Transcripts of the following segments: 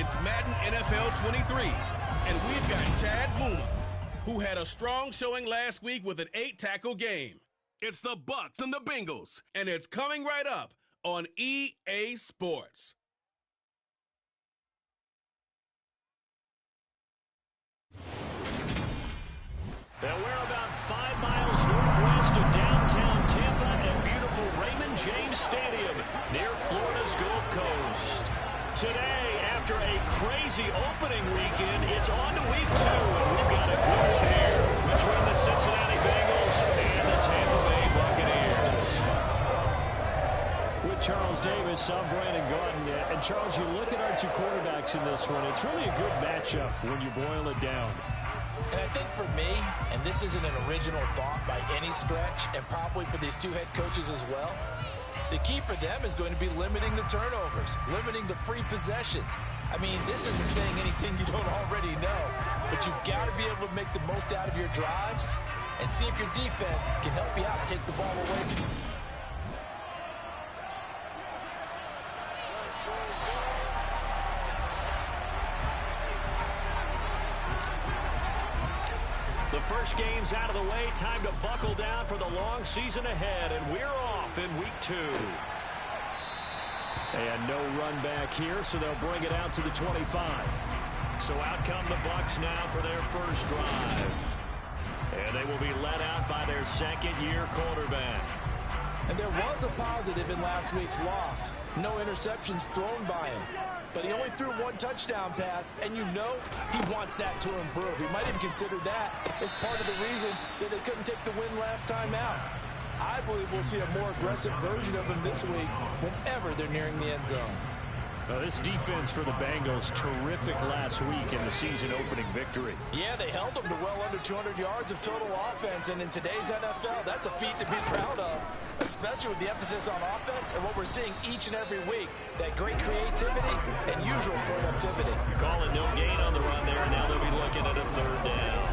It's Madden NFL 23, and we've got Chad Muma, who had a strong showing last week with an 8-tackle game. It's the Bucs and the Bengals, and it's coming right up on EA Sports. Now we're about 5 miles northwest of downtown Tampa at beautiful Raymond James Stadium near Florida's Gulf Coast. Today, after a crazy opening weekend, it's on to week 2, and we've got a good one here between the Cincinnati Bengals and the Tampa Bay Buccaneers. With Charles Davis, I'm Brandon Gaudin. And Charles, you look at our two quarterbacks in this one, it's really a good matchup when you boil it down. And I think for me, and this isn't an original thought by any stretch, and probably for these two head coaches as well, the key for them is going to be limiting the turnovers, limiting the free possessions. I mean, this isn't saying anything you don't already know, but you've got to be able to make the most out of your drives and see if your defense can help you out and take the ball away from you. The first game's out of the way. Time to buckle down for the long season ahead, and we're off in week 2. And no run back here, so they'll bring it out to the 25. So out come the Bucs now for their first drive. And they will be led out by their second-year quarterback. And there was a positive in last week's loss. No interceptions thrown by him. But he only threw 1 touchdown pass, and you know he wants that to improve. He might even consider that as part of the reason that they couldn't take the win last time out. I believe we'll see a more aggressive version of him this week whenever they're nearing the end zone. This defense for the Bengals, terrific last week in the season-opening victory. Yeah, they held them to well under 200 yards of total offense, and in today's NFL, that's a feat to be proud of, especially with the emphasis on offense and what we're seeing each and every week, that great creativity and usual productivity. Call it no gain on the run there, and now they'll be looking at a 3rd down.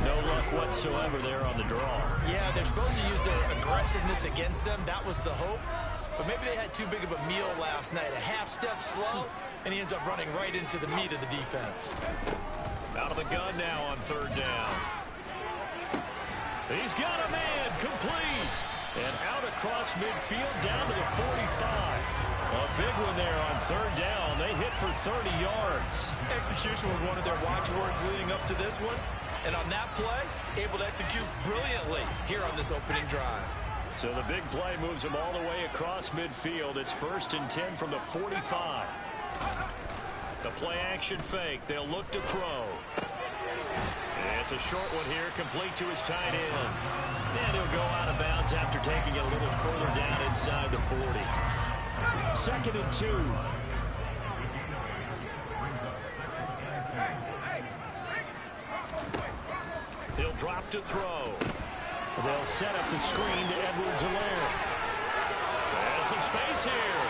No luck whatsoever there on the draw. Yeah, they're supposed to use their aggressiveness against them. That was the hope. But maybe they had too big of a meal last night. A half step slow, and he ends up running right into the meat of the defense. Out of the gun now on 3rd down. He's got a man, complete. And out across midfield down to the 45. A big one there on 3rd down. They hit for 30 yards. Execution was one of their watchwords leading up to this one. And on that play, able to execute brilliantly here on this opening drive. So the big play moves them all the way across midfield. It's 1st and 10 from the 45. The play action fake. They'll look to throw. It's a short one here, complete to his tight end. And he'll go out of bounds after taking it a little further down inside the 40. 2nd and 2. He'll drop to throw. They'll set up the screen to Edwards-Helaire. There's some space here.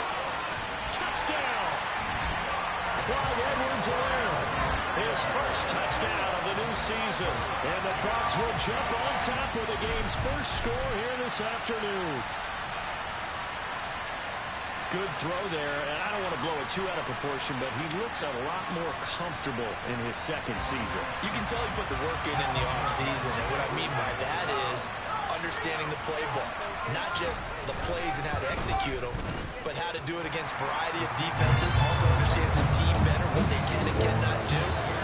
Touchdown! Clyde Edwards-Helaire. His first touchdown of the new season. And the Bucs will jump on top with the game's first score here this afternoon. Good throw there, and I don't want to blow it too out of proportion, but he looks a lot more comfortable in his 2nd season. You can tell he put the work in the offseason, and what I mean by that is understanding the playbook. Not just the plays and how to execute them, but how to do it against a variety of defenses. Also understands his team better, what they can and cannot do.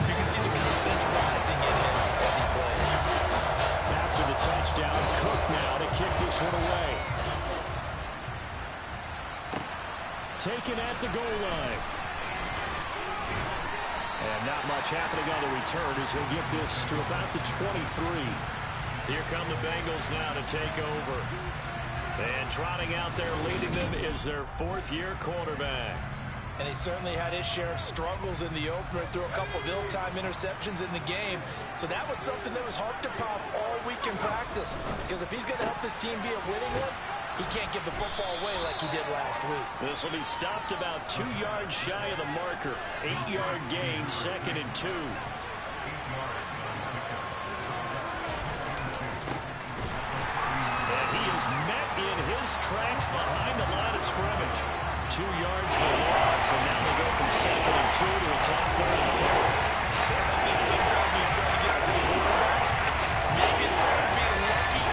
You can see the confidence rising in him as he plays. After the touchdown, Cook now to kick this one away. Taken at the goal line. And not much happening on the return as he'll get this to about the 23. Here come the Bengals now to take over. And trotting out there leading them is their 4th-year quarterback. And he certainly had his share of struggles in the opener, threw a couple of ill-timed interceptions in the game. So that was something that was hard to pop all week in practice. Because if he's going to help this team be a winning one, he can't give the football away like he did last week. This will be stopped about 2 yards shy of the marker. 8-yard gain, 2nd and 2. And he is met in his tracks behind the line of scrimmage. 2 yards the loss, and now they go from 2nd and 2 to a tough 3rd and 4. I think sometimes when you're trying to get out to the quarterback, maybe it's better to be lucky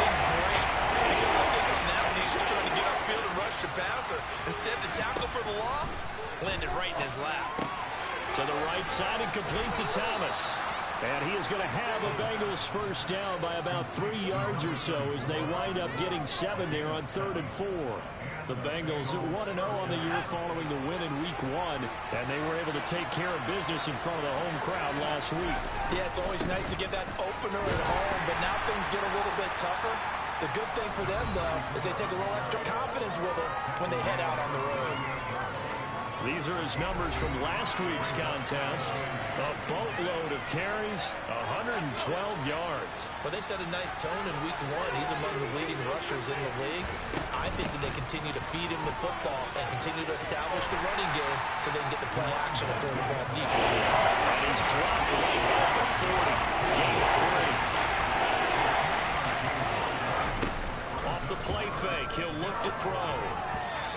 than great. Because I think on that one, he's just trying to get upfield and rush the passer. Instead, the tackle for the loss landed right in his lap. To the right side and complete to Thomas. And he is going to have a Bengals first down by about 3 yards or so as they wind up getting 7 there on 3rd and 4. The Bengals 1-0 on the year following the win in Week 1, and they were able to take care of business in front of the home crowd last week. Yeah, it's always nice to get that opener at home, but now things get a little bit tougher. The good thing for them, though, is they take a little extra confidence with them when they head out on the road. These are his numbers from last week's contest. A boatload of carries, 112 yards. Well, they set a nice tone in Week 1. He's among the leading rushers in the league. I think that they continue to feed him the football and continue to establish the running game so they can get the play action and throw the ball deep. And he's dropped right back to 40. Gain of 3. Off the play fake, he'll look to throw.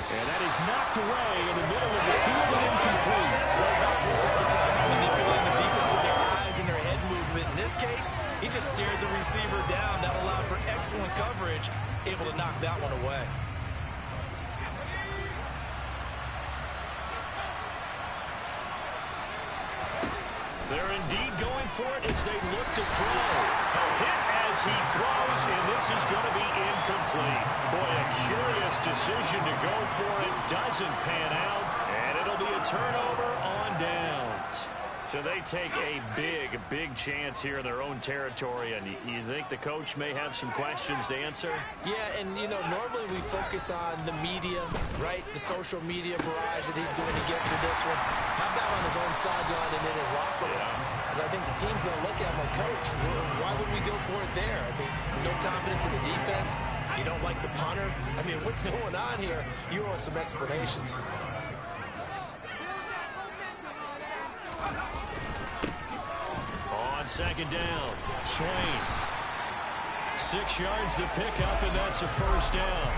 And that is knocked away in the middle of the field and incomplete. Well, that's what all the time manipulating the defense with their eyes and their head movement. In this case, he just stared the receiver down. That allowed for excellent coverage, able to knock that one away. They're indeed going for it as they look to throw. A hit as he throws, and this is going to be incomplete. Boy, a curious decision to go for it. Doesn't pan out, and it'll be a turnover on downs. So they take a big chance here in their own territory, and you think the coach may have some questions to answer? Yeah, and, you know, normally we focus on the media, right? The social media barrage that he's going to get for this one. How about on his own sideline and in his locker room? Because I think the team's going to look at him like, Coach, why would we go for it there? I mean, no confidence in the defense. You don't like the punter. I mean, what's going on here? You owe us some explanations. On 2nd down, Swain. 6 yards to pick up, and that's a first down.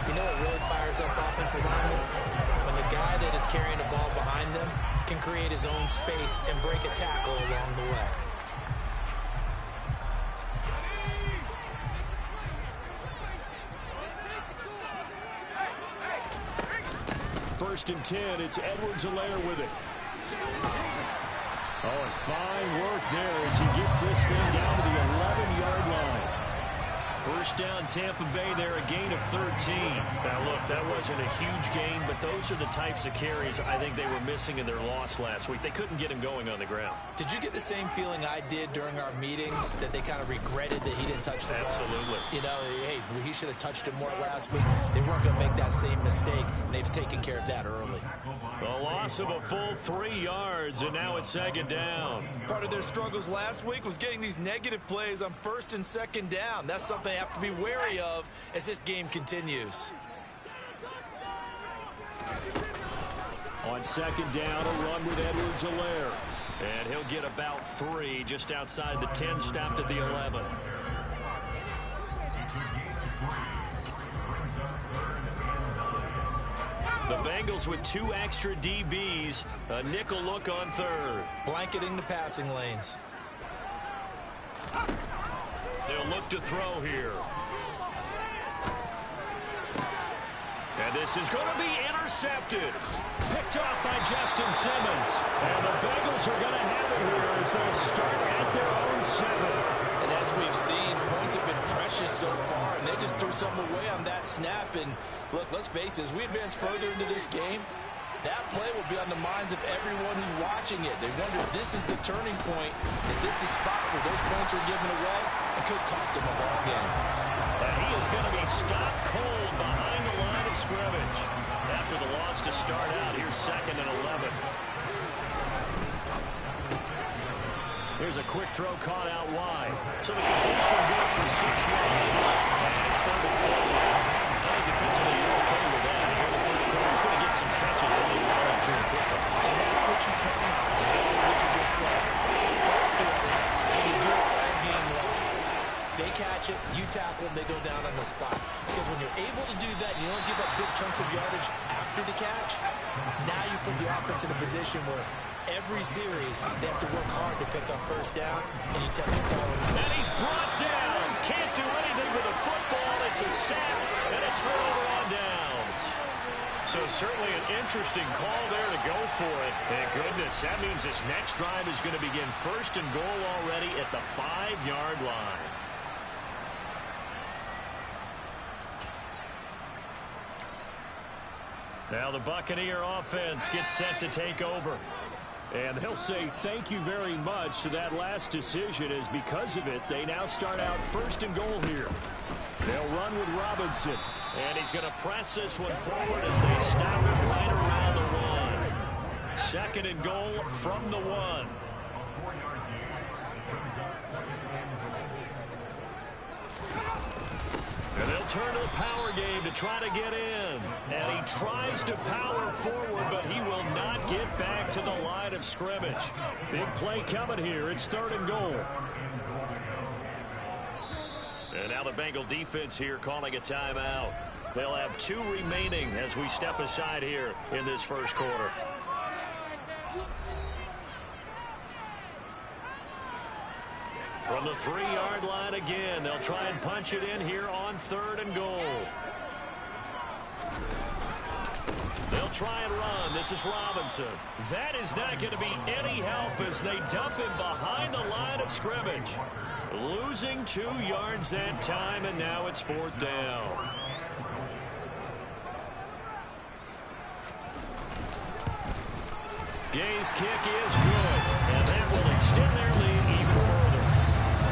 You know what really fires up offensive linemen? When the guy that is carrying the ball behind them can create his own space and break a tackle along the way. First and 10, it's Edwards-Helaire with it. Oh, and fine work there as he gets this thing down to the 11-yard line. First down, Tampa Bay there, a gain of 13. Now, look, that wasn't a huge gain, but those are the types of carries I think they were missing in their loss last week. They couldn't get him going on the ground. Did you get the same feeling I did during our meetings, that they kind of regretted that he didn't touch the ball? Absolutely. You know, hey, he should have touched it more last week. They weren't going to make that same mistake, and they've taken care of that early. A loss of a full 3 yards, and now it's 2nd down. Part of their struggles last week was getting these negative plays on 1st and 2nd down. That's something they have to be wary of as this game continues. On 2nd down, a run with Edwards-Helaire. And he'll get about 3 just outside the 10, stopped at the 11. The Bengals with 2 extra DBs, a nickel look on 3rd. Blanketing the passing lanes. They'll look to throw here. And this is going to be intercepted. Picked off by Justin Simmons. And the Bengals are going to have it here as they'll start at their own 7. And as we've seen, points have been precious so far, and they just threw something away on that snap. And look, let's face it, as we advance further into this game, that play will be on the minds of everyone who's watching it. They wonder if this is the turning point. Is this the spot where those points are given away? It could cost them a ball game. And he is going to be stopped cold behind the line of scrimmage. After the loss to start out, here's 2nd and 11. Here's a quick throw caught out wide. So the completion good for 6 yards. And it's 3rd and 4. I think defensively you're okay with that. Here the first quarter, he's going to get some catches when they run into him quickly. And that's what you count on. What you just said. First quarter, can you do it all game long? They They catch it, you tackle them, they go down on the spot. Because when you're able to do that, you don't give up big chunks of yardage after the catch, now you put the offense in a position where every series they have to work hard to pick up first downs, and you tend to stall. And he's brought down. Can't do anything with a football. It's a sack and a turnover on downs. So certainly an interesting call there to go for it. And goodness, that means this next drive is going to begin first and goal already at the 5-yard line. Now the Buccaneer offense gets set to take over. And they'll say thank you very much to that last decision, as because of it, they now start out first and goal here. They'll run with Robinson. And he's going to press this one forward as they stop it right around the 1. Second and goal from the 1. And they'll turn to the power game to try to get in. And he tries to power forward, but he will not get back to the line of scrimmage. Big play coming here. It's third and goal. And now the Bengal defense here calling a timeout. They'll have 2 remaining as we step aside here in this first quarter. From the 3-yard line again, they'll try and punch it in here on third and goal. They'll try and run. This is Robinson. That is not going to be any help as they dump him behind the line of scrimmage. Losing 2 yards that time, and now it's 4th down. Gay's kick is good, and that will extend their lead even further.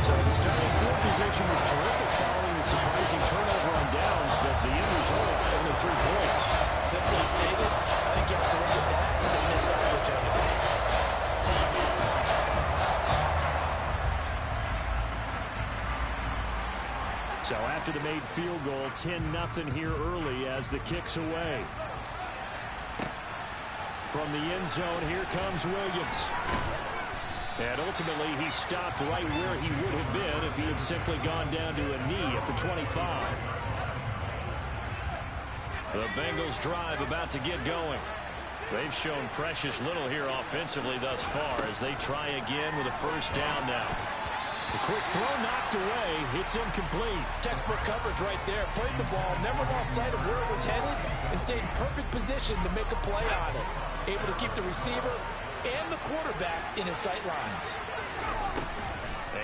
So the starting field position was terrific following the surprising turnover on downs, but the end result, only 3 points. Simply stated, I think you have to look at that as a missed opportunity. So after the made field goal, 10-0 here early as the kick's away. From the end zone, here comes Williams. And ultimately, he stopped right where he would have been if he had simply gone down to a knee at the 25. The Bengals drive about to get going. They've shown precious little here offensively thus far as they try again with a first down now. A quick throw knocked away. It's incomplete. Textbook coverage right there. Played the ball, never lost sight of where it was headed, and stayed in perfect position to make a play on it. Able to keep the receiver and the quarterback in his sight lines.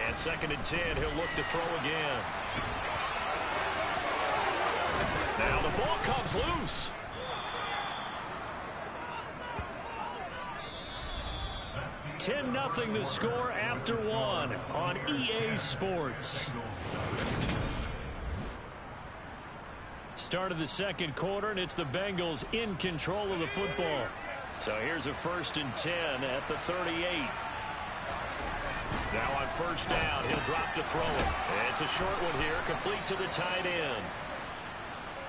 And 2nd and 10, he'll look to throw again. Now the ball comes loose. $10-0 the score after 1 on EA Sports. Start of the second quarter, and it's the Bengals in control of the football. So here's a 1st and 10 at the 38. Now on first down, he'll drop to throw it. It's a short one here, complete to the tight end.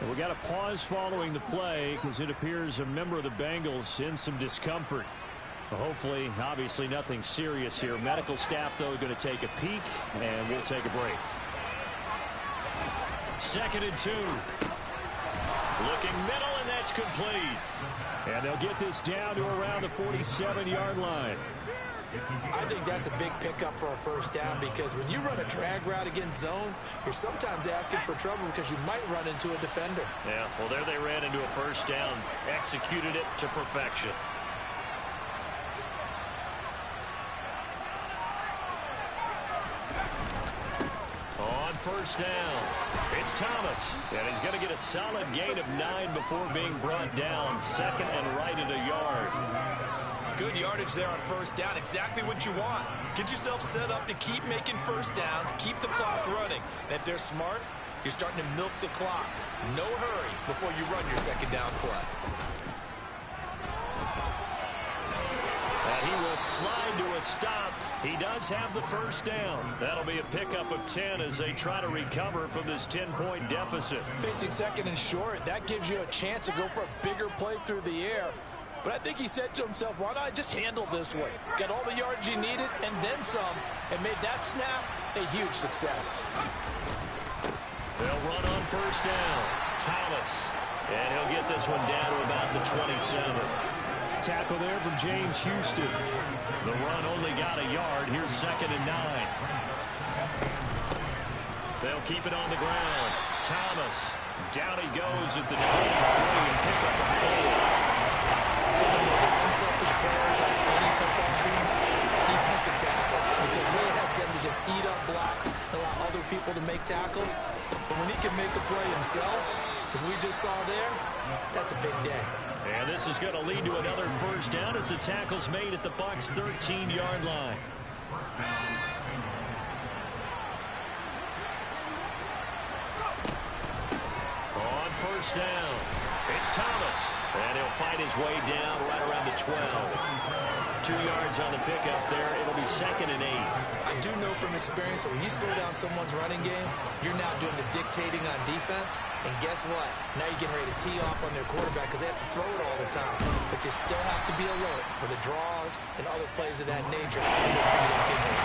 And we got a pause following the play because it appears a member of the Bengals in some discomfort. Hopefully, obviously nothing serious here. Medical staff, though, going to take a peek, and we'll take a break. 2nd and 2. Looking middle, and that's complete. And they'll get this down to around the 47-yard line. I think that's a big pickup for a first down because when you run a drag route against zone, you're sometimes asking for trouble because you might run into a defender. Yeah, well, there they ran into a first down, executed it to perfection. On first down, it's Thomas, and he's going to get a solid gain of 9 before being brought down. 2nd and right at a yard. Good yardage there on first down. Exactly what you want. Get yourself set up to keep making first downs, keep the clock running. And if they're smart, you're starting to milk the clock. No hurry before you run your second down play. And he will slide to a stop. He does have the first down. That'll be a pickup of 10 as they try to recover from this 10-point deficit. Facing 2nd and short, that gives you a chance to go for a bigger play through the air. But I think he said to himself, why not just handle this one? Got all the yards you needed and then some, and made that snap A huge success. They'll run on first down. Thomas. And he'll get this one down to about the 27. Tackle there from James Houston. The run only got a yard. Here's 2nd and 9. They'll keep it on the ground. Thomas. Down he goes at the 23 and pick up a 4. Some of the most unselfish players on any football team, defensive tackles, because Ray has them to just eat up blocks, allow other people to make tackles. But when he can make a play himself, as we just saw there, that's a big day. And this is going to lead to another first down as the tackle's made at the Bucs' 13-yard line. On first down, it's Thomas. And he'll fight his way down right around the 12. 2 yards on the pickup there. It'll be 2nd and 8. I do know from experience that when you slow down someone's running game, you're now doing the dictating on defense. And guess what? Now you're getting ready to tee off on their quarterback because they have to throw it all the time. But you still have to be alert for the draws and other plays of that nature and make sure you don't get hit.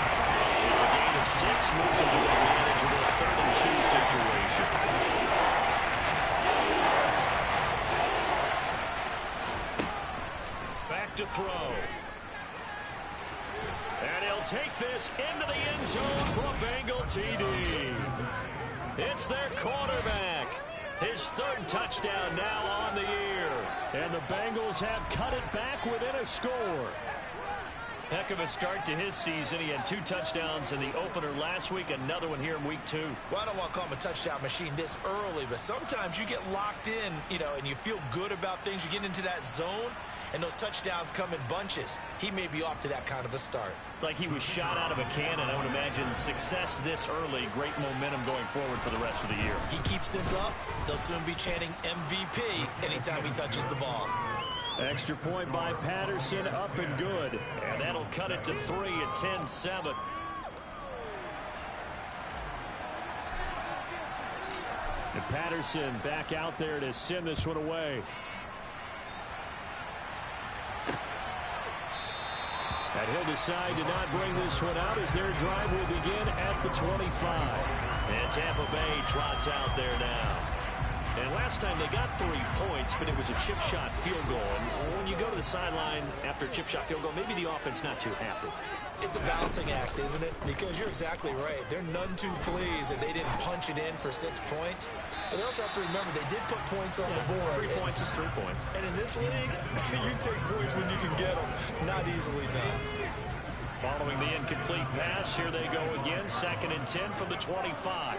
It's a gain of 6, moves into a manageable 3rd and 2 situation. To throw. And he'll take this into the end zone for a Bengal TD. It's their quarterback. His 3rd touchdown now on the year. And the Bengals have cut it back within a score. Heck of a start to his season. He had 2 touchdowns in the opener last week, another one here in week 2. Well, I don't want to call him a touchdown machine this early, but sometimes you get locked in, and you feel good about things. You get into that zone, and those touchdowns come in bunches. He may be off to that kind of a start. It's like he was shot out of a cannon. I would imagine success this early, great momentum going forward for the rest of the year. He keeps this up, they'll soon be chanting MVP anytime he touches the ball. Extra point by Patterson, up and good. And that'll cut it to 3 at 10-7. And Patterson back out there to send this one away. And he'll decide to not bring this one out as their drive will begin at the 25. And Tampa Bay trots out there now. And last time they got 3 points, but it was a chip shot field goal. And when you go to the sideline after a chip shot field goal, maybe the offense not too happy. It's a balancing act, isn't it? Because you're exactly right. They're none too pleased that they didn't punch it in for 6 points. But they also have to remember they did put points on the board. 3 points is 3 points. And in this league, you take points when you can get them. Not easily done. Following the incomplete pass, here they go again. 2nd and 10 from the 25.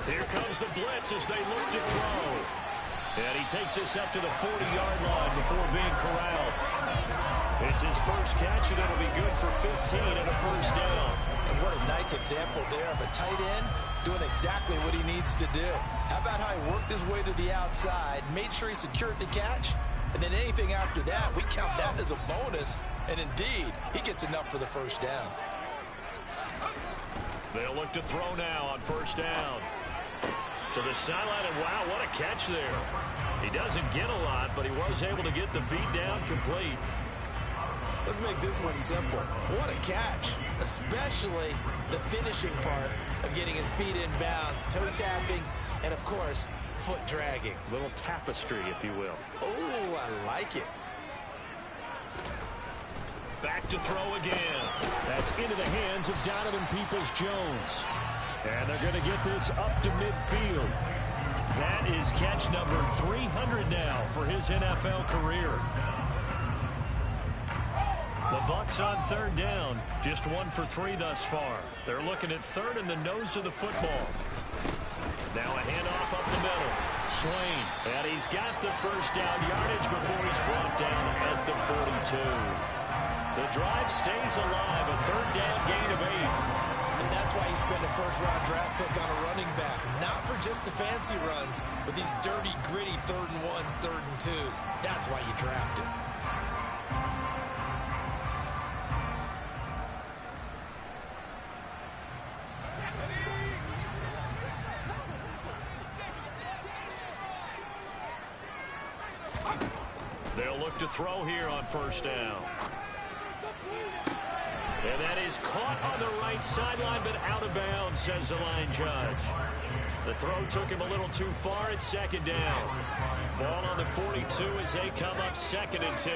Here comes the blitz as they look to throw. And he takes this up to the 40-yard line before being corralled. It's his first catch, and it'll be good for 15 and a first down. And what a nice example there of a tight end doing exactly what he needs to do. How about how he worked his way to the outside, made sure he secured the catch, and then anything after that, we count that as a bonus. And indeed, he gets enough for the first down. They'll look to throw now on first down. To the sideline, and wow, what a catch there. He doesn't get a lot, but he was able to get the feed down complete. Let's make this one simple. What a catch, especially the finishing part of getting his feet in bounds, toe tapping, and of course, foot dragging. A little tapestry, if you will. Oh, I like it. Back to throw again. That's into the hands of Donovan Peoples-Jones. And they're going to get this up to midfield. That is catch number 300 now for his NFL career. The Bucs on 3rd down. Just 1 for 3 thus far. They're looking at 3rd in the nose of the football. Now a handoff up the middle. Swain. And he's got the first down yardage before he's brought down at the 42. The drive stays alive. A 3rd down gain of 8. And that's why he spent a first-round draft pick on a running back. Not for just the fancy runs, but these dirty, gritty 3rd and 1s, 3rd and 2s. That's why you draft him. They'll look to throw here on first down. And that is caught on the right sideline, but out of bounds, says the line judge. The throw took him a little too far at second down. Ball on the 42 as they come up 2nd and 10.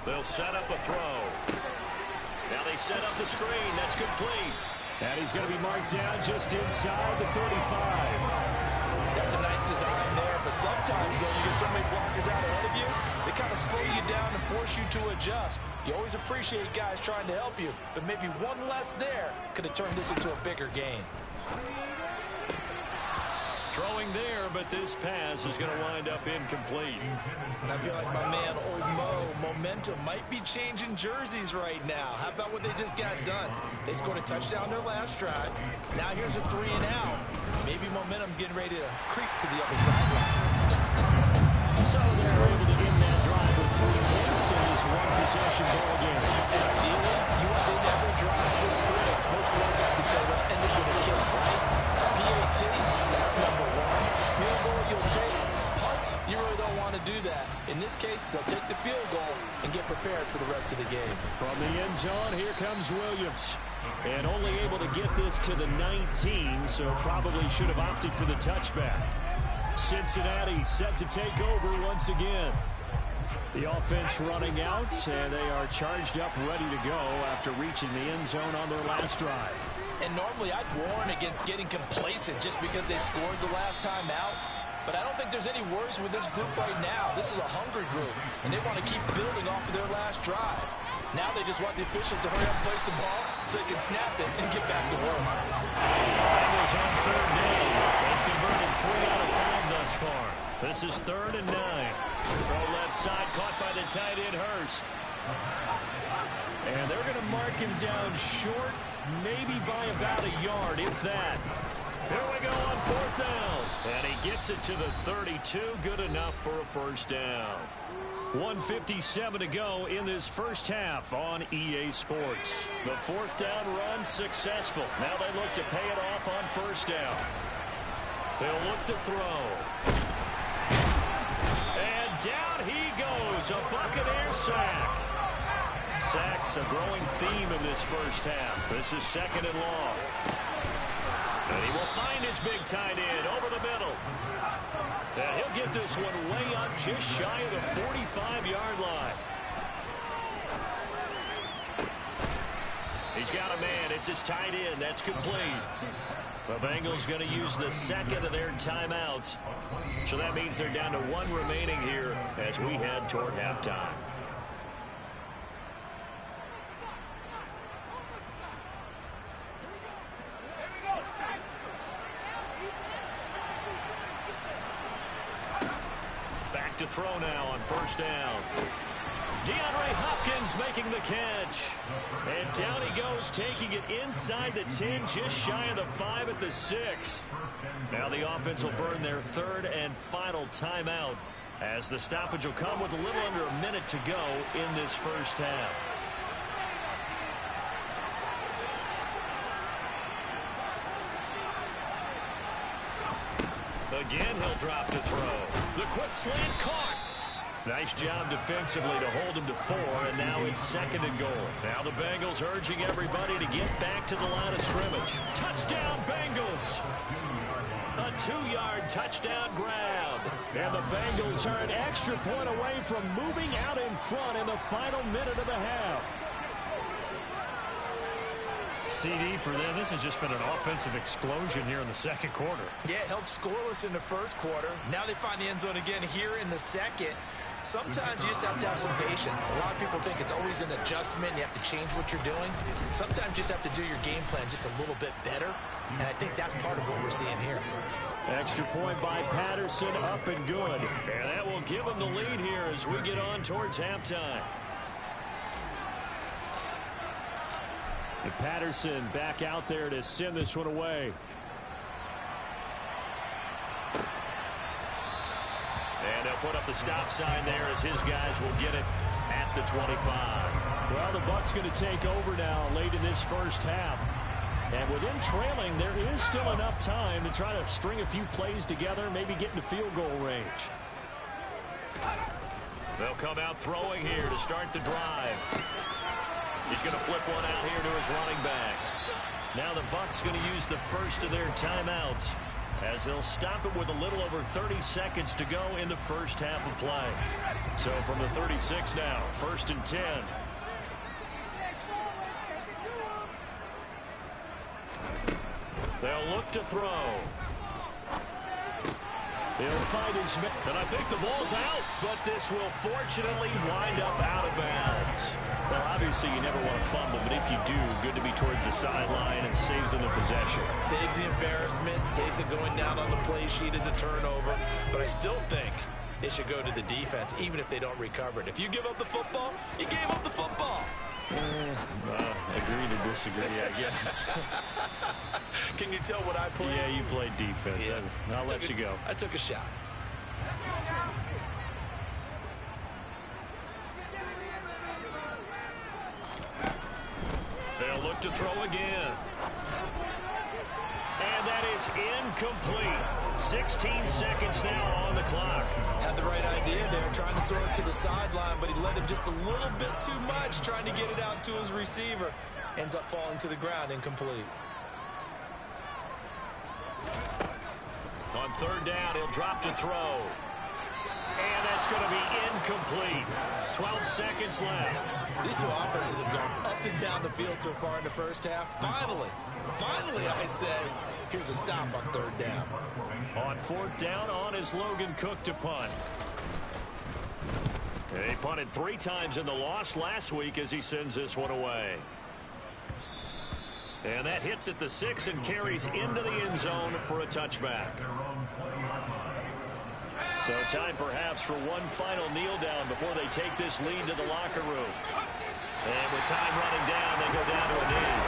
They'll set up a throw. Now they set up the screen. That's complete. And he's going to be marked down just inside the 35. That's a nice design there, but sometimes, though, you get so many blockers out ahead of you, they kind of slow you down and force you to adjust. You always appreciate guys trying to help you, but maybe one less there could have turned this into a bigger game. Throwing there, but this pass is going to wind up incomplete. And I feel like my man, Old Mo, momentum might be changing jerseys right now. How about what they just got done? They scored a touchdown their last drive. Now here's a 3 and out. Maybe momentum's getting ready to creep to the other sideline. So they're able to end that drive with 3 points in this one-possession ball game. And ideally, you want to never drive with critics. Most quarterbacks would tell us ended with a kill, right? PAT, that's number 1. Field goal you'll take. Punts, you really don't want to do that. In this case, they'll take the field goal and get prepared for the rest of the game. From the end zone, here comes Williams. And only able to get this to the 19, so probably should have opted for the touchback. Cincinnati set to take over once again. The offense running out, and they are charged up, ready to go after reaching the end zone on their last drive. And normally I'd warn against getting complacent just because they scored the last time out. But I don't think there's any worries with this group right now. This is a hungry group, and they want to keep building off of their last drive. Now they just want the officials to hurry up and place the ball so they can snap it and get back to work. Bengals on 3rd down. They've converted 3 out of 5 thus far. This is 3rd and 9. Throw left side, caught by the tight end, Hurst. And they're going to mark him down short, maybe by about a yard, if that. Here we go on 4th down. And he gets it to the 32. Good enough for a first down. 1:57 to go in this first half on EA Sports. The 4th down run successful. Now they look to pay it off on 1st down. They'll look to throw. And down he goes. A Buccaneer sack. Sacks a growing theme in this first half. This is 2nd and long. And he will find his big tight end over the middle. And he'll get this one way up just shy of the 45-yard line. He's got a man. It's his tight end. That's complete. The Bengals going to use the 2nd of their timeouts. So that means they're down to 1 remaining here as we head toward halftime. To throw now on 1st down. DeAndre Hopkins making the catch. And down he goes, taking it inside the 10, just shy of the 5 at the 6. Now the offense will burn their 3rd and final timeout as the stoppage will come with a little under a minute to go in this first half. Again, he'll drop to throw. The quick slant caught. Nice job defensively to hold him to 4, and now it's 2nd and goal. Now the Bengals urging everybody to get back to the line of scrimmage. Touchdown, Bengals! A 2-yard touchdown grab. And the Bengals are an extra point away from moving out in front in the final minute of the half. CD for them, this has just been an offensive explosion here in the 2nd quarter. Yeah, held scoreless in the 1st quarter. Now they find the end zone again here in the 2nd. Sometimes you just have to have some patience. A lot of people think it's always an adjustment. You have to change what you're doing. Sometimes you just have to do your game plan just a little bit better. And I think that's part of what we're seeing here. Extra point by Patterson, up and good. And that will give them the lead here as we get on towards halftime. And Patterson back out there to send this one away. And they'll put up the stop sign there as his guys will get it at the 25. Well, the Bucs going to take over now late in this first half. And with them trailing, there is still enough time to try to string a few plays together, maybe get into field goal range. They'll come out throwing here to start the drive. He's going to flip one out here to his running back. Now the Bucs going to use the first of their timeouts as they'll stop it with a little over 30 seconds to go in the first half of play. So from the 36 now, 1st and 10. They'll look to throw. He'll find his man. And I think the ball's out, but this will fortunately wind up out of bounds. Well, obviously you never want to fumble, but if you do, good to be towards the sideline and saves them the possession. Saves the embarrassment, saves it going down on the play sheet as a turnover. But I still think it should go to the defense, even if they don't recover it. If you give up the football, you gave up the football. Agree to disagree, I guess. Can you tell what I played? Yeah, you played defense. Yeah. I'll let you go. I took a shot. They'll look to throw again. And that is incomplete. 16 seconds now on the clock. Had the right idea there, trying to throw it to the sideline, but he led him just a little bit too much, trying to get it out to his receiver. Ends up falling to the ground, incomplete. On 3rd down, he'll drop to throw. And that's going to be incomplete. 12 seconds left. These two offenses have gone up and down the field so far in the first half. Finally, I say, here's a stop on 3rd down. On 4th down, on is Logan Cook to punt. He punted 3 times in the loss last week as he sends this one away. And that hits at the 6 and carries into the end zone for a touchback. So time perhaps for one final kneel down before they take this lead to the locker room. And with time running down, they go down to a knee.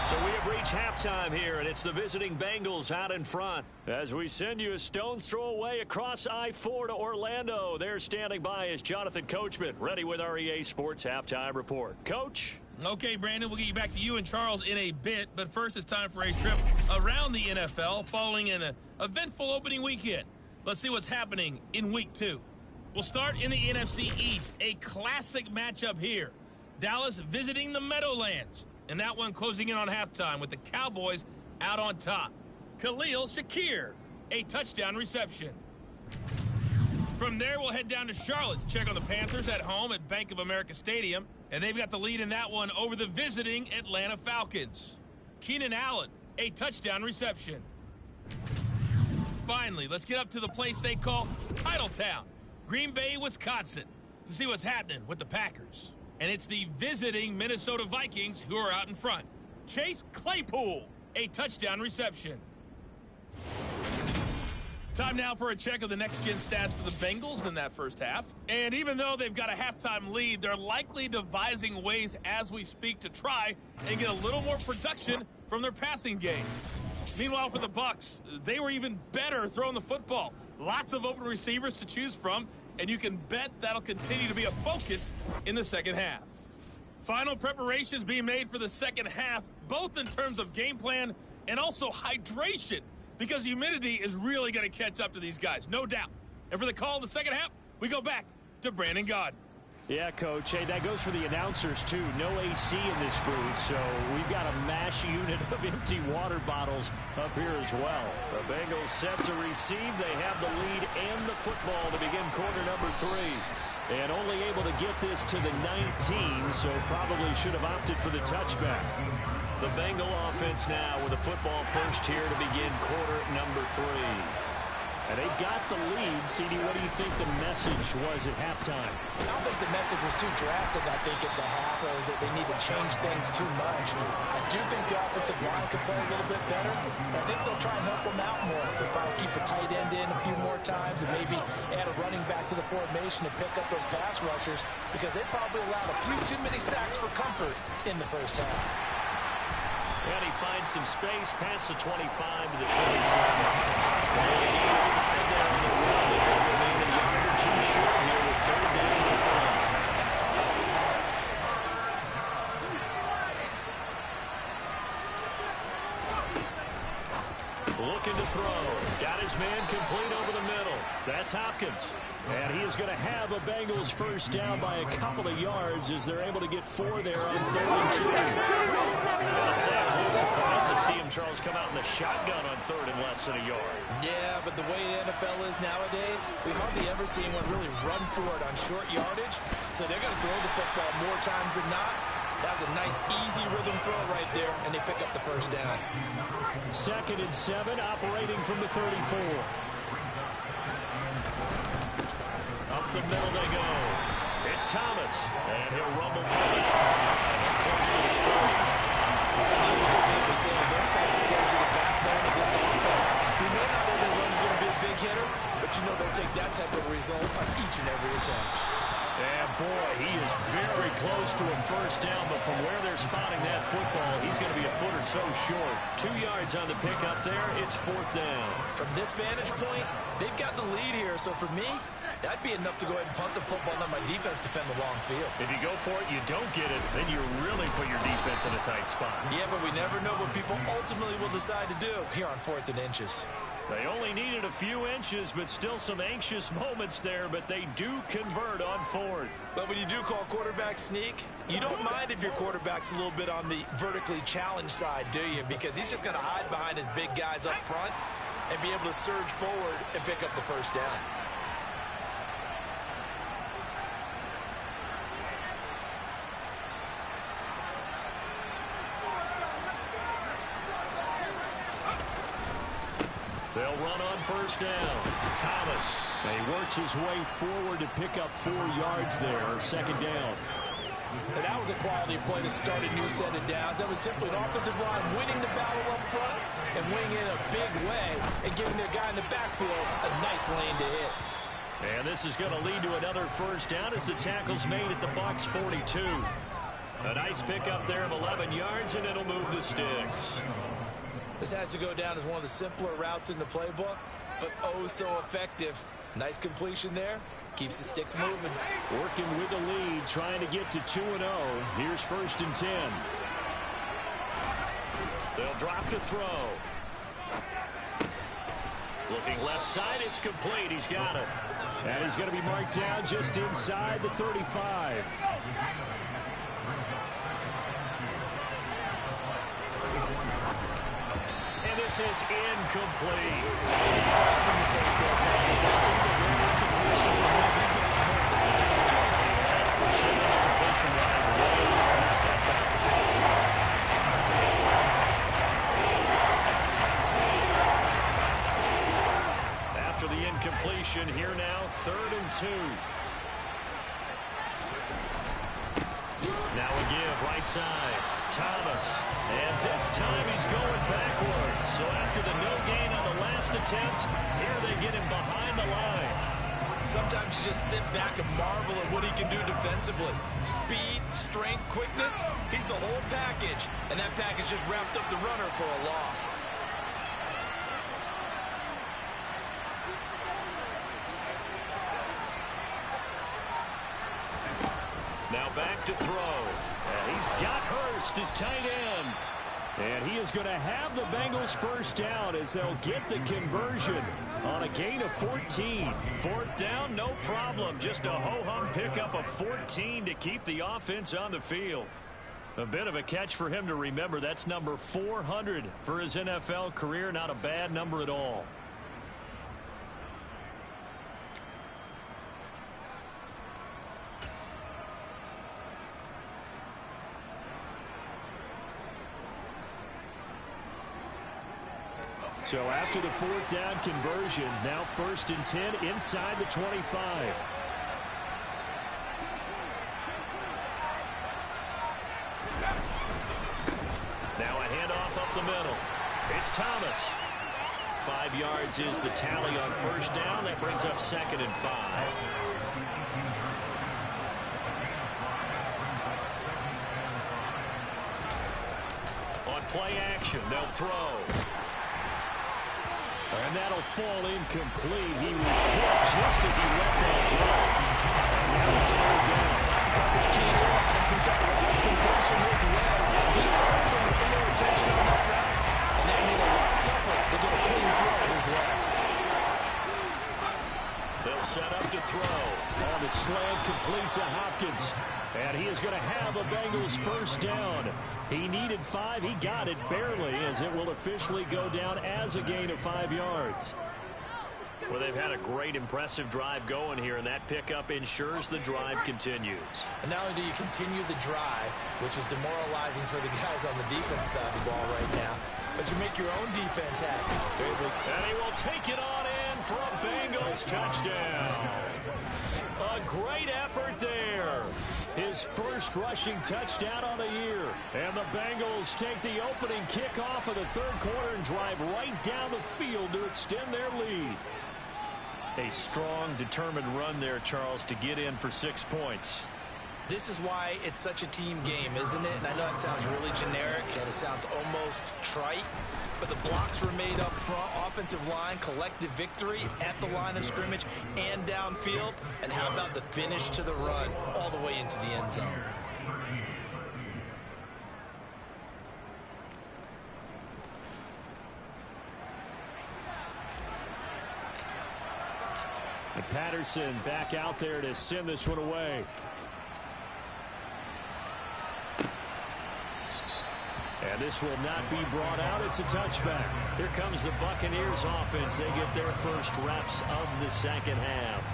So we have reached halftime here, and it's the visiting Bengals out in front. As we send you a stone's throw away across I-4 to Orlando. There standing by is Jonathan Coachman, ready with our EA Sports Halftime Report. Coach? Okay, Brandon, we'll get you back to you and Charles in a bit, but first it's time for a trip around the NFL following an eventful opening weekend. Let's see what's happening in Week 2. We'll start in the NFC East, a classic matchup here. Dallas visiting the Meadowlands, and that one closing in on halftime with the Cowboys out on top. Khalil Shakir, a touchdown reception. From there, we'll head down to Charlotte to check on the Panthers at home at Bank of America Stadium. And they've got the lead in that one over the visiting Atlanta Falcons. Keenan Allen, a touchdown reception. Finally, let's get up to the place they call Titletown, Green Bay, Wisconsin, to see what's happening with the Packers. And it's the visiting Minnesota Vikings who are out in front. Chase Claypool, a touchdown reception. Time now for a check of the next-gen stats for the Bengals in that first half. And even though they've got a halftime lead, they're likely devising ways as we speak to try and get a little more production from their passing game. Meanwhile, for the Bucs, they were even better throwing the football. Lots of open receivers to choose from, and you can bet that'll continue to be a focus in the second half. Final preparations being made for the second half, both in terms of game plan and also hydration, because humidity is really going to catch up to these guys, no doubt. And for the call of the second half, we go back to Brandon Gaudin. Yeah, Coach. Hey, that goes for the announcers, too. No AC in this booth, so we've got a mash unit of empty water bottles up here as well. The Bengals set to receive. They have the lead and the football to begin quarter number 3. And only able to get this to the 19, so probably should have opted for the touchback. The Bengal offense now with the football first here to begin quarter number 3. And they've got the lead. CD, what do you think the message was at halftime? I don't think the message was too drastic, I think, at the half, or that they need to change things too much. I do think the offensive line could play a little bit better. I think they'll try and help them out more. They'll probably keep a tight end in a few more times and maybe add a running back to the formation to pick up those pass rushers, because they probably allowed a few too many sacks for comfort in the first half. And he finds some space past the 25 to the 27. And he gained 5 there on the run. They'll remain a yard or two short here with 3rd down. looking to throw. Got his man complete over the middle. That's Hopkins. And he is going to have a Bengals first down by a couple of yards as they're able to get 4 there on 3rd and 2. I was a little surprised to see him, Charles, come out in the shotgun on 3rd and less than a yard. Yeah, but the way the NFL is nowadays, we hardly ever see anyone really run for it on short yardage. So they're going to throw the football more times than not. That was a nice, easy rhythm throw right there, and they pick up the first down. 2nd and 7, operating from the 34. Up the middle they go. It's Thomas, and he'll rumble for about 5, close to the 40. I think we can safely say those types of plays are the backbone of this offense. We know not everyone's going to be a big hitter, but you know they'll take that type of result on each and every attempt. And boy, he is very close to a first down, but from where they're spotting that football, he's going to be a foot or so short. 2 yards on the pickup there. It's 4th down. From this vantage point, they've got the lead here, so for me, that'd be enough to go ahead and punt the football and let my defense defend the long field. If you go for it, you don't get it, then you really put your defense in a tight spot. Yeah, but we never know what people ultimately will decide to do here on 4th and inches. They only needed a few inches, but still some anxious moments there, but they do convert on 4th. But when you do call quarterback sneak, you don't mind if your quarterback's a little bit on the vertically challenged side, do you? Because he's just going to hide behind his big guys up front and be able to surge forward and pick up the first down. They'll run on first down. Thomas. He works his way forward to pick up 4 yards there. 2nd down. And that was a quality play to start a new set of downs. That was simply an offensive line winning the battle up front and winning in a big way and giving their guy in the backfield a nice lane to hit. And this is going to lead to another first down as the tackle's made at the Bucs 42. A nice pickup there of 11 yards, and it'll move the sticks. This has to go down as one of the simpler routes in the playbook, but oh so effective. Nice completion there. Keeps the sticks moving. Working with the lead, trying to get to 2-0. Here's 1st and 10. They'll drop to throw. Looking left side, it's complete. He's got it. And he's going to be marked down just inside the 35. This is incomplete. I see a surprise in the face there, Carly. That is a rare incompletion for me. He's been on point this entire game. Last percentage completion-wise, way at that time. After the incompletion, here now, 3rd and 2. Now a give, right side. Thomas. And this time he's going backwards. So after the no gain on the last attempt, here they get him behind the line. Sometimes you just sit back and marvel at what he can do defensively. Speed, strength, quickness, he's the whole package. And that package just wrapped up the runner for a loss. Now back to throw. And he's got Hurst, his tight end. And he is going to have the Bengals first down as they'll get the conversion on a gain of 14. 4th down, no problem. Just a ho-hum pickup of 14 to keep the offense on the field. A bit of a catch for him to remember. That's number 400 for his NFL career. Not a bad number at all. So after the 4th down conversion, now 1st and 10 inside the 25. Now a handoff up the middle. It's Thomas. 5 yards is the tally on first down. That brings up 2nd and 5. On play action, they'll throw. And that'll fall incomplete. He was hit just as he let that go. And now it's 3rd down. Coverage key here, and since that last completion was well, he opened a little attention on that route, and that made it a lot tougher to get a clean throw And he is going to have a Bengals first down. He needed 5. He got it barely, as it will officially go down as a gain of 5 yards. Well, they've had a great, impressive drive going here, and that pickup ensures the drive continues. And not only do you continue the drive, which is demoralizing for the guys on the defensive side of the ball right now, but you make your own defense happy. And he will take it on in for a Bengals touchdown. A great effort there. His first rushing touchdown on the year. And the Bengals take the opening kickoff of the third quarter and drive right down the field to extend their lead. A strong, determined run there, Charles, to get in for 6 points. This is why it's such a team game, isn't it? And I know it sounds really generic and it sounds almost trite, but the blocks were made up front, offensive line, collective victory at the line of scrimmage and downfield. And how about the finish to the run all the way into the end zone? And Patterson back out there to send this one away. And this will not be brought out. It's a touchback. Here comes the Buccaneers offense. They get their first reps of the second half.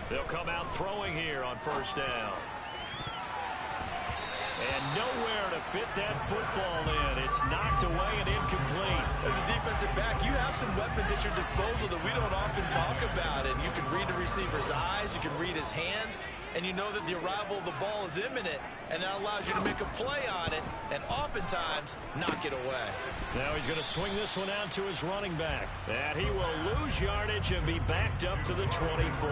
They'll come out throwing here on first down. And nowhere to fit that football in. It's knocked away and incomplete. As a defensive back, you have some weapons at your disposal that we don't often talk about. And you can read the receiver's eyes, you can read his hands, and you know that the arrival of the ball is imminent. And that allows you to make a play on it and oftentimes knock it away. Now he's going to swing this one out to his running back. And he will lose yardage and be backed up to the 24.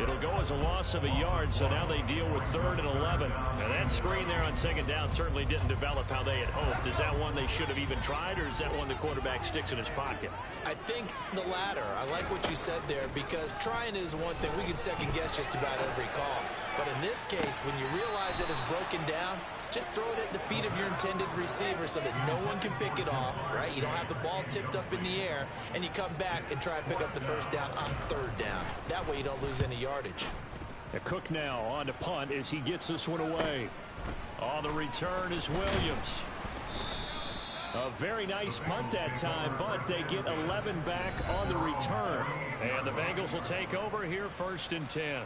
It'll go as a loss of a yard, so now they deal with 3rd and 11. And that screen there on second down certainly didn't develop how they had hoped. Is that one they should have even tried, or is that one the quarterback sticks in his pocket? I think the latter. I like what you said there, because trying is one thing. We can second guess just about every call. But in this case, when you realize it is broken down, just throw it at the feet of your intended receiver so that no one can pick it off, right? You don't have the ball tipped up in the air, and you come back and try and pick up the first down on 3rd down. That way you don't lose any yardage. Cook now on to punt as he gets this one away. On the return is Williams. A very nice punt that time, but they get 11 back on the return. And the Bengals will take over here 1st and 10.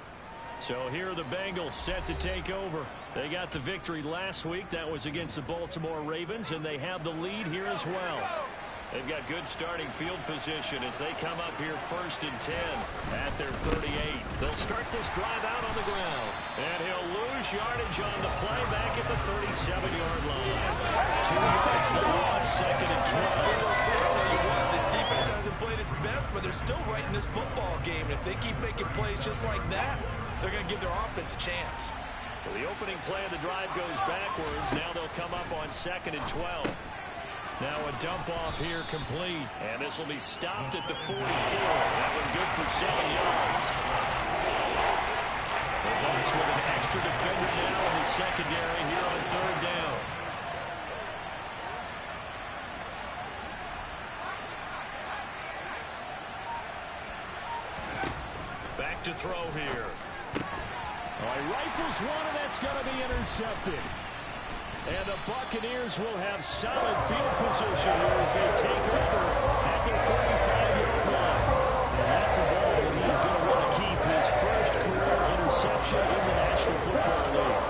So here are the Bengals set to take over. They got the victory last week. That was against the Baltimore Ravens, and they have the lead here as well. They've got good starting field position as they come up here 1st and 10 at their 38. They'll start this drive out on the ground. And he'll lose yardage on the play back at the 37-yard line. 2 yards the loss, 2nd and 12. I'll tell you what, this defense hasn't played its best, but they're still right in this football game. If they keep making plays just like that, they're going to give their offense a chance. So the opening play of the drive goes backwards. Now they'll come up on 2nd and 12. Now a dump off here complete. And this will be stopped at the 44. That one good for 7 yards. The Bucs with an extra defender now in the secondary here on 3rd down. Back to throw here. He rifles one, and that's going to be intercepted. And the Buccaneers will have solid field position here as they take over at their 35-yard line. And that's a ball that he's going to want to keep his first career interception in the National Football League.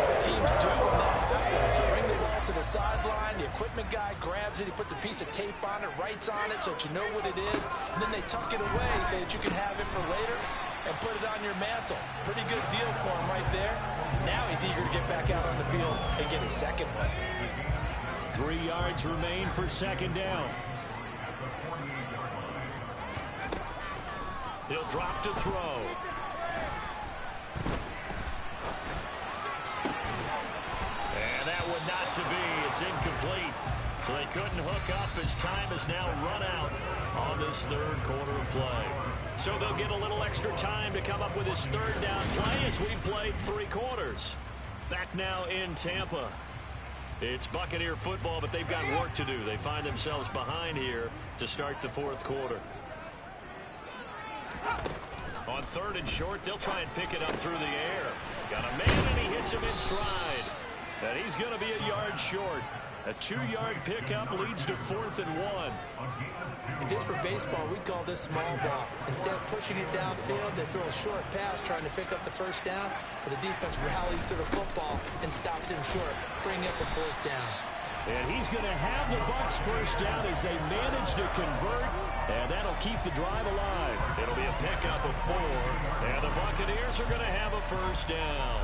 What teams do when that happens, you bring the ball to the sideline, the equipment guy grabs it, he puts a piece of tape on it, writes on it so that you know what it is, and then they tuck it away so that you can have it for later and put it on your mantle. Pretty good deal for him right there. Now he's eager to get back out on the field and get his second one. 3 yards remain for 2nd down. He'll drop to throw. And that one not to be. It's incomplete. So they couldn't hook up as time has now run out on this 3rd quarter of play. So they'll get a little extra time to come up with his 3rd down play as we played 3 quarters. Back now in Tampa. It's Buccaneer football, but they've got work to do. They find themselves behind here to start the fourth quarter. On 3rd and short, they'll try and pick it up through the air. Got a man, and he hits him in stride. And he's going to be a yard short. A 2-yard pickup leads to 4th and 1. If this were baseball, we'd call this small ball. Instead of pushing it downfield, they throw a short pass trying to pick up the first down, but the defense rallies to the football and stops him short, bringing up a 4th down. And he's going to have the Bucs first down as they manage to convert, and that'll keep the drive alive. It'll be a pickup of 4, and the Buccaneers are going to have a first down.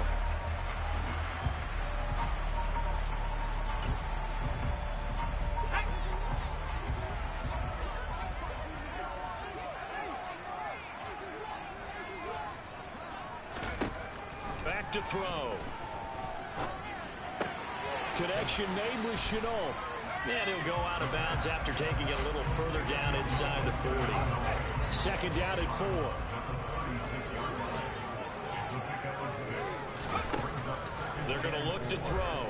Back to throw. Connection made with Shenault. And he'll go out of bounds after taking it a little further down inside the 40. 2nd down at 4. They're going to look to throw.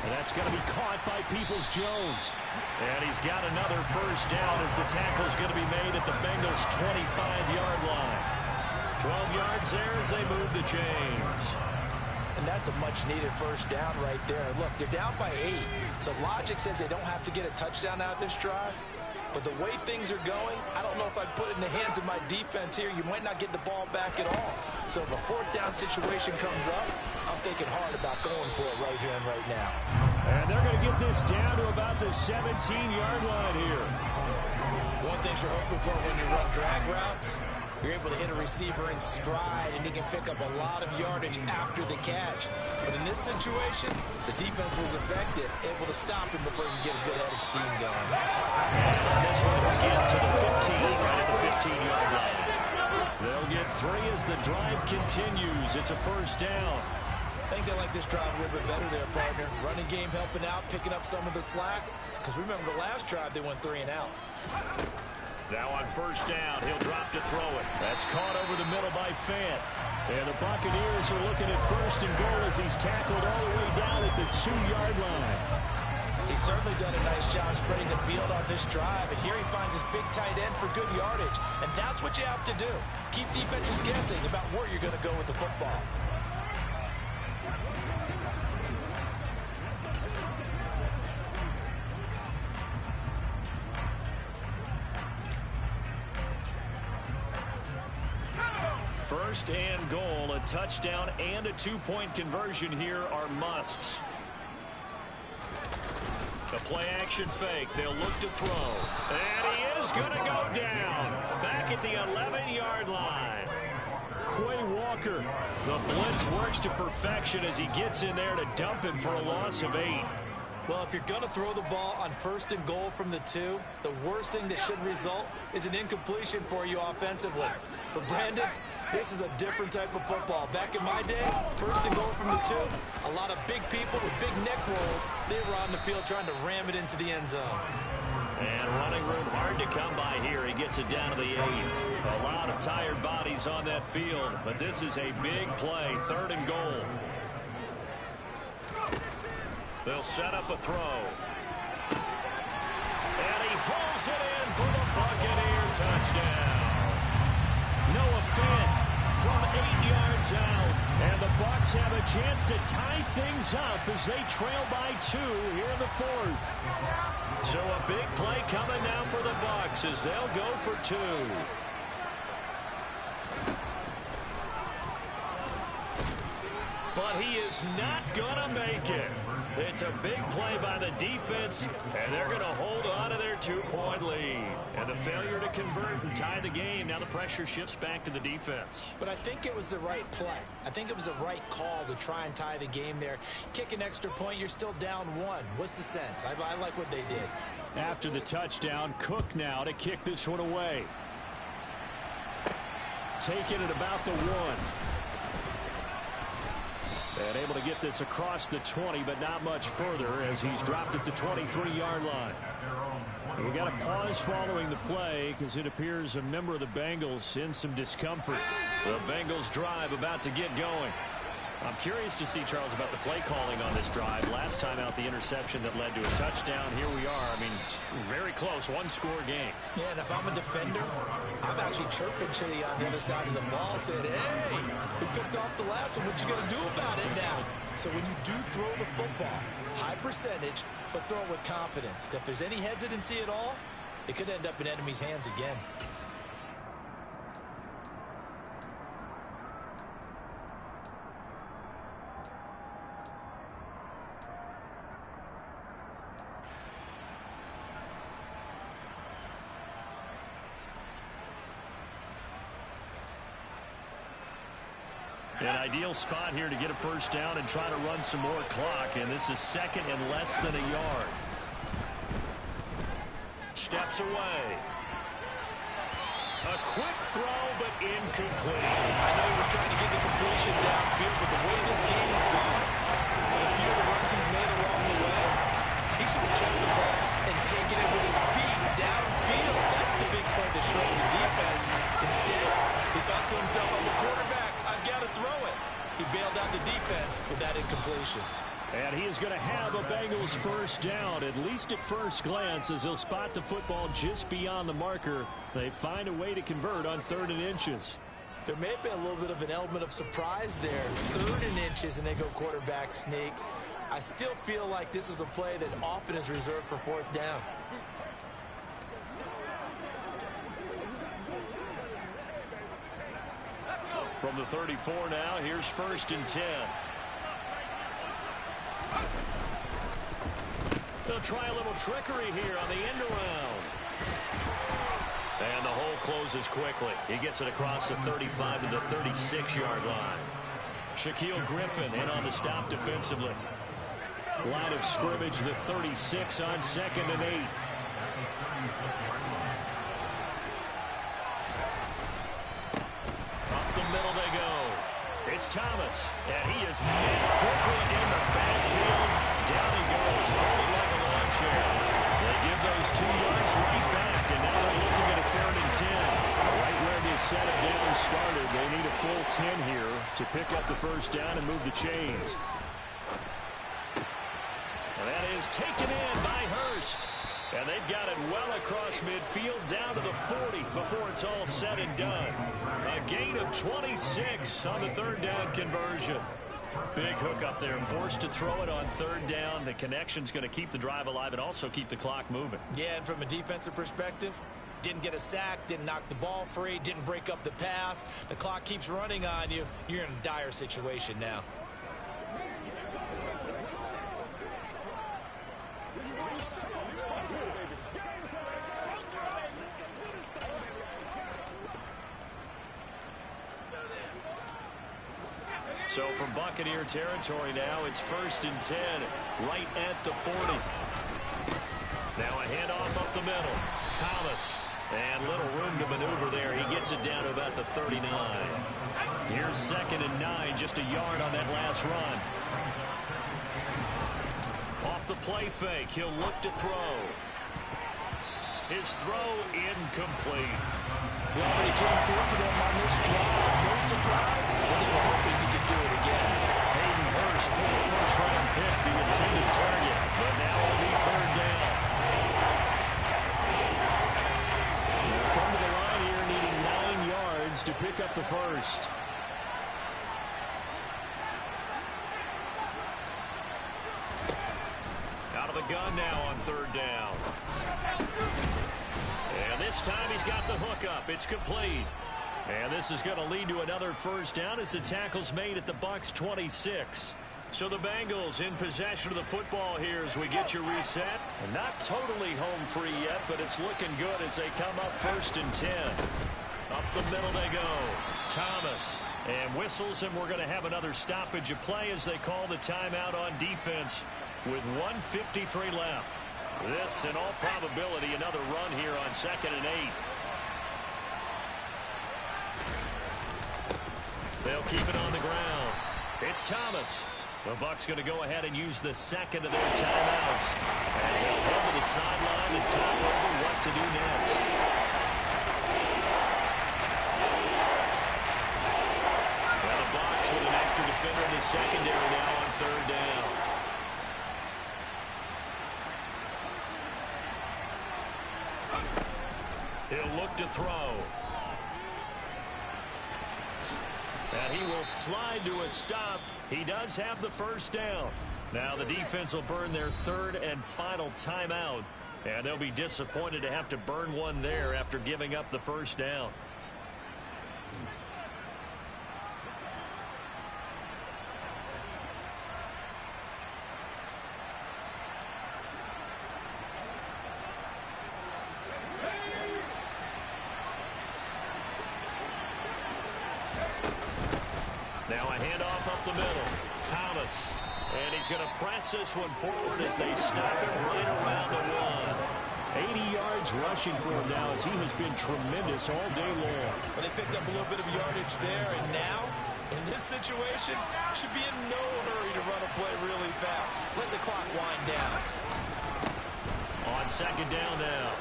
And that's going to be caught by Peoples-Jones. And he's got another first down as the tackle's going to be made at the Bengals' 25-yard line. 12 yards there as they move the chains. And that's a much-needed first down right there. Look, they're down by 8, so logic says they don't have to get a touchdown out of this drive. But the way things are going, I don't know if I'd put it in the hands of my defense here. You might not get the ball back at all. So if a 4th down situation comes up, I'm thinking hard about going for it right here and right now. And they're going to get this down to about the 17-yard line here. One thing you're hoping for when you run drag routes, you're able to hit a receiver in stride, and he can pick up a lot of yardage after the catch. But in this situation, the defense was effective, able to stop him before he can get a good head of steam going. And this one will get to the 15, right at the 15-yard line. They'll get 3 as the drive continues. It's a first down. I think they like this drive a little bit better there, partner. Running game helping out, picking up some of the slack. Because remember, the last drive, they went 3 and out. Now on first down, he'll drop to throw it. That's caught over the middle by Fant. And the Buccaneers are looking at 1st and goal as he's tackled all the way down at the 2-yard line. He's certainly done a nice job spreading the field on this drive. And here he finds his big tight end for good yardage. And that's what you have to do. Keep defenses guessing about where you're going to go with the football. First and goal, a touchdown and a 2-point conversion here are musts. The play-action fake. They'll look to throw. And he is going to go down. Back at the 11-yard line. Quay Walker. The blitz works to perfection as he gets in there to dump him for a loss of 8. Well, if you're going to throw the ball on 1st and goal from the 2, the worst thing that should result is an incompletion for you offensively. But Brandon, this is a different type of football. Back in my day, 1st and goal from the 2, a lot of big people with big neck rolls, they were on the field trying to ram it into the end zone. And running room hard to come by here. He gets it down to the 8. A lot of tired bodies on that field, but this is a big play, 3rd and goal. They'll set up a throw. And he pulls it in for the Buccaneer touchdown. Noah Fant from 8 yards out. And the Bucs have a chance to tie things up as they trail by 2 here in the 4th. So a big play coming now for the Bucs as they'll go for 2. But he is not going to make it. It's a big play by the defense, and they're going to hold on to their 2-point lead. And the failure to convert and tie the game, now the pressure shifts back to the defense. But I think it was the right play. I think it was the right call to try and tie the game there. Kick an extra point, you're still down 1. What's the sense? I like what they did. After the touchdown, Cook now to kick this one away. Taking it about the 1. And able to get this across the 20, but not much further as he's dropped at the 23-yard line. We got a pause following the play because it appears a member of the Bengals in some discomfort. The Bengals drive about to get going. I'm curious to see, Charles, about the play calling on this drive. Last time out, the interception that led to a touchdown. Here we are. I mean, very close, one-score game. Yeah, and if I'm a defender, I'm actually chirping Chili on the other side of the ball, saying, hey, we picked off the last one. What you going to do about it now? So when you do throw the football, high percentage, but throw it with confidence. If there's any hesitancy at all, it could end up in enemy's hands again. An ideal spot here to get a first down and try to run some more clock, and this is second and less than a yard. Steps away. A quick throw, but incomplete. I know he was trying to get the completion downfield, but the way this game has gone, with a few of the runs he's made along the way, he should have kept the ball and taken it with his feet downfield. That's the big play that shreds the defense. Instead, he thought to himself, I'm a quarterback, I've got to throw it. He bailed out the defense with that incompletion. And he is going to have a Bengals first down, at least at first glance, as he'll spot the football just beyond the marker. They find a way to convert on 3rd and inches. There may have been a little bit of an element of surprise there. 3rd and inches, and they go quarterback sneak. I still feel like this is a play that often is reserved for 4th down. From the 34 now, here's 1st and 10. They'll try a little trickery here on the end around. And the hole closes quickly. He gets it across the 35 to the 36-yard line. Shaquille Griffin in on the stop defensively. Line of scrimmage, the 36 on 2nd and 8. Up the middle they go. It's Thomas, and he is met quickly in the backfield. Down he goes, folded like a lawn chair. They give those 2 yards right back, and now they're looking at a 3rd and 10. Right where this set of down started, they need a full 10 here to pick up the first down and move the chains. And that is taken in by Hurst. And they've got it well across midfield down to the 40 before it's all said and done. A gain of 26 on the 3rd down conversion. Big hook up there, forced to throw it on 3rd down. The connection's going to keep the drive alive and also keep the clock moving. Yeah, and from a defensive perspective, didn't get a sack, didn't knock the ball free, didn't break up the pass. The clock keeps running on you. You're in a dire situation now. So from Buccaneer territory now, it's 1st and 10, right at the 40. Now a handoff up the middle. Thomas, and little room to maneuver there. He gets it down to about the 39. Here's 2nd and 9, just a yard on that last run. Off the play fake, he'll look to throw. His throw incomplete. Well, he came through for them on this drive. No surprise, but they were hoping he could do it again. Hayden Hurst, former first-round pick, the intended target, but now it'll be 3rd down. They'll come to the line here, needing 9 yards to pick up the first. Out of the gun now on 3rd down. And this time he's got the hook up. It's complete. And this is going to lead to another first down as the tackle's made at the Bucs 26. So the Bengals in possession of the football here as we get you reset. And not totally home free yet, but it's looking good as they come up 1st and 10. Up the middle they go. Thomas, and whistles, and we're going to have another stoppage of play as they call the timeout on defense with 1:53 left. This, in all probability, another run here on 2nd and 8. They'll keep it on the ground. It's Thomas. The Bucs going to go ahead and use the second of their timeouts as they'll head to the sideline and talk over what to do next. Now the Bucs with an extra defender in the the secondary now on third down. He'll look to throw. And he will slide to a stop. He does have the first down. Now the defense will burn their third and final timeout. And they'll be disappointed to have to burn one there after giving up the first down. Now a handoff up the middle. Thomas. And he's going to press this one forward as they stop it right around the one. 80 yards rushing for him now as he has been tremendous all day long. But they picked up a little bit of yardage there, and now, in this situation, should be in no hurry to run a play really fast. Let the clock wind down. On second down now.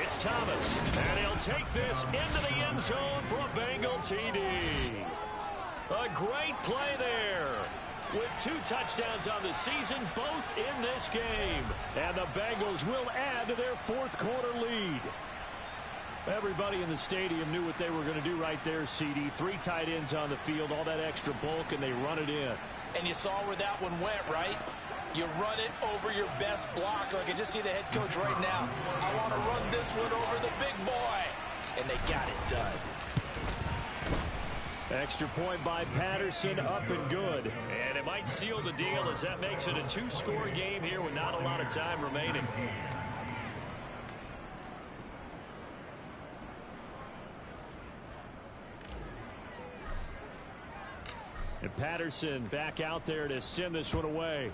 It's Thomas. And he'll take this into the end zone for a Bengal TD. A great play there. With 2 touchdowns on the season, both in this game. And the Bengals will add to their fourth quarter lead. Everybody in the stadium knew what they were going to do right there, CD. 3 tight ends on the field, all that extra bulk, and they run it in. And you saw where that one went, right? You run it over your best blocker. I can just see the head coach right now. I want to run this one over the big boy. And they got it done. Extra point by Patterson, up and good. And it might seal the deal as that makes it a 2-score game here with not a lot of time remaining. And Patterson back out there to send this one away.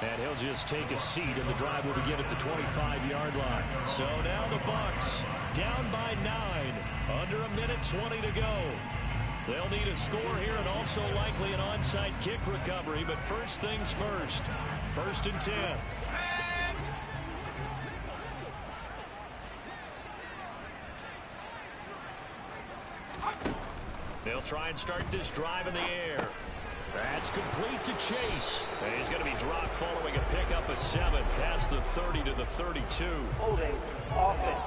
And he'll just take a seat, and the drive will begin at the 25-yard line. So now the Bucs down by 9, under a minute 20 to go. They'll need a score here and also likely an onside kick recovery, but first things first. 1st and 10. They'll try and start this drive in the air. That's complete to Chase. And he's going to be dropped following a pickup of 7 past the 30 to the 32. Holding. Offense.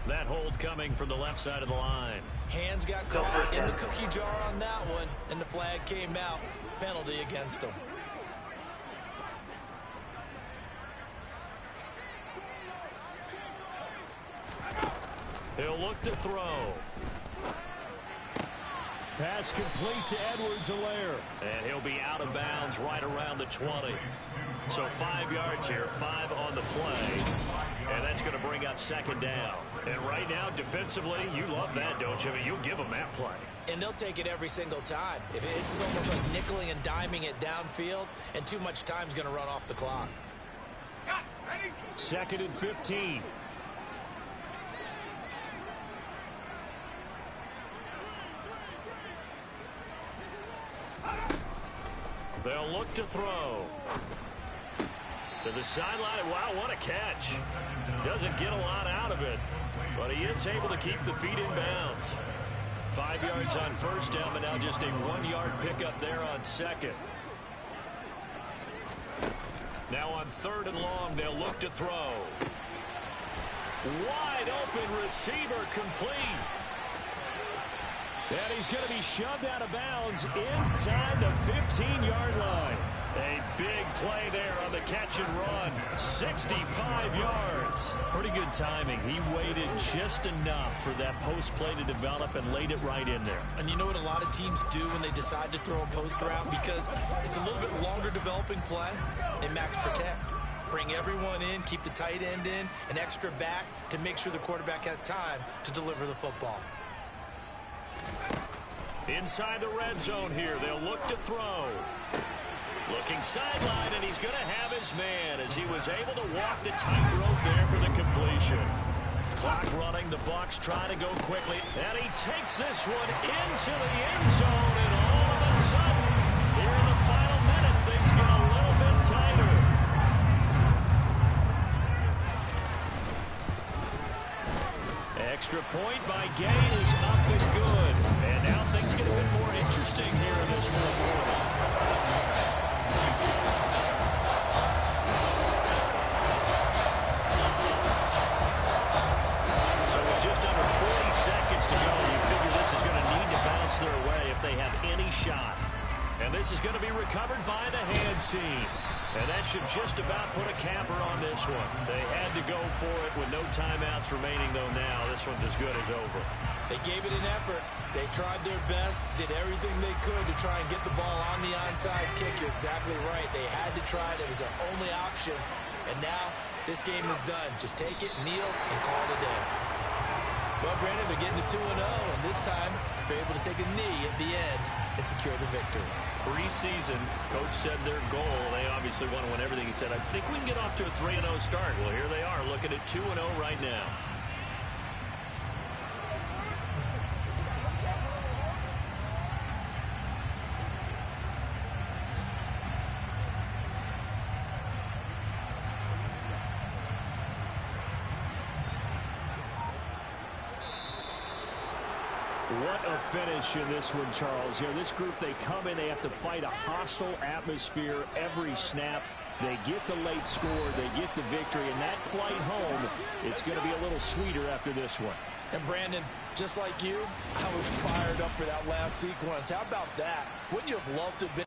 That hold coming from the left side of the line. Hands got caught in the cookie jar on that one, and the flag came out. Penalty against him. He'll look to throw. Pass complete to Edwards-Helaire. And he'll be out of bounds right around the 20. So 5 yards here, 5 on the play. And that's going to bring up second down. And right now, defensively, you love that, don't you? I mean, you'll give them that play. And they'll take it every single time. If this is almost like nickeling and diming it downfield, and too much time's going to run off the clock. 2nd and 15. They'll look to throw. To the sideline. Wow, what a catch. Doesn't get a lot out of it, but he is able to keep the feet in bounds. 5 yards on first down, but now just a 1-yard pickup there on second. Now on 3rd and long, they'll look to throw. Wide open receiver complete. And he's going to be shoved out of bounds inside the 15-yard line. A big play there on the catch and run. 65 yards. Pretty good timing. He waited just enough for that post play to develop and laid it right in there. And you know what a lot of teams do when they decide to throw a post route? Because it's a little bit longer developing play. They max protect. Bring everyone in, keep the tight end in, an extra back to make sure the quarterback has time to deliver the football. Inside the red zone here, they'll look to throw. Looking sideline, and he's going to have his man as he was able to walk the tightrope there for the completion. Clock running, the Bucs try to go quickly, and he takes this one into the end zone, and all of a sudden, here in the final minute, things get a little bit tighter. Point by Gay is up and good. And now things get a bit more interesting here in this fourth quarter. So with just under 40 seconds to go, you figure this is going to need to bounce their way if they have any shot. And this is going to be recovered by the Hands team. And that should just about put a capper on this one. They had to go for it with no timeouts remaining, though now this one's as good as over. They gave it an effort. They tried their best, did everything they could to try and get the ball on the onside kick. You're exactly right. They had to try it. It was their only option. And now this game is done. Just take it, kneel, and call it a day. Well, Brandon, they're getting to 2-0, and this time they're able to take a knee at the end and secure the victory. Preseason, coach said their goal, they obviously want to win everything. He said, I think we can get off to a 3-0 start. Well, here they are looking at 2-0 right now. What a finish in this one, Charles. You know, this group, they come in, they have to fight a hostile atmosphere every snap. They get the late score, they get the victory, and that flight home, it's going to be a little sweeter after this one. And Brandon, just like you, I was fired up for that last sequence. How about that? Wouldn't you have loved to have been